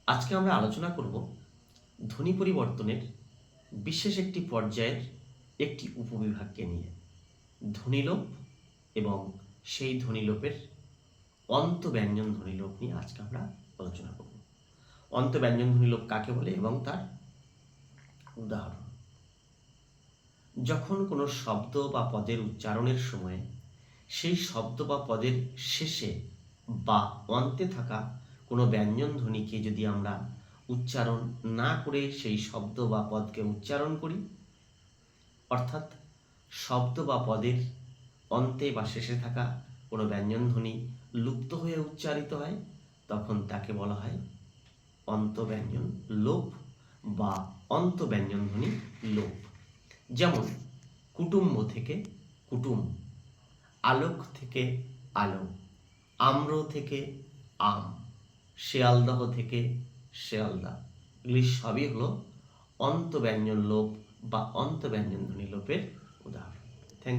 আজকে আমরা আলোচনা করব ধ্বনি পরিবর্তনের বিশেষ একটি পর্যায়ের একটি উপবিভাগকে নিয়ে, ধ্বনিলোপ এবং সেই ধ্বনিলোপের অন্তব্যঞ্জন ধ্বনিলোপ নিয়ে আজকে আমরা আলোচনা করব। অন্তব্যঞ্জন ধ্বনিলোপ কাকে বলে এবং তার উদাহরণ। যখন কোনো শব্দ বা পদের উচ্চারণের সময় সেই শব্দ বা পদের শেষে বা অন্তে থাকা কোনো ব্যঞ্জন ধ্বনিকে যদি আমরা উচ্চারণ না করে সেই শব্দ বা পদকে উচ্চারণ করি, অর্থাৎ শব্দ বা পদের অন্তে বা শেষে থাকা কোনো ব্যঞ্জন ধ্বনি লুপ্ত হয়ে উচ্চারিত হয়, তখন তাকে বলা হয় অন্তব্যঞ্জন লোপ বা অন্তব্যঞ্জন ধ্বনি লোপ। যেমন কুটুম্ব থেকে কুটুম, আলোক থেকে আলো, আম্র থেকে আম, শেয়ালদহ থেকে শেয়ালদা। এগুলি সবই হলো অন্তব্যঞ্জন লোপ বা অন্তব্যঞ্জন ধ্বনি লোপের উদাহরণ।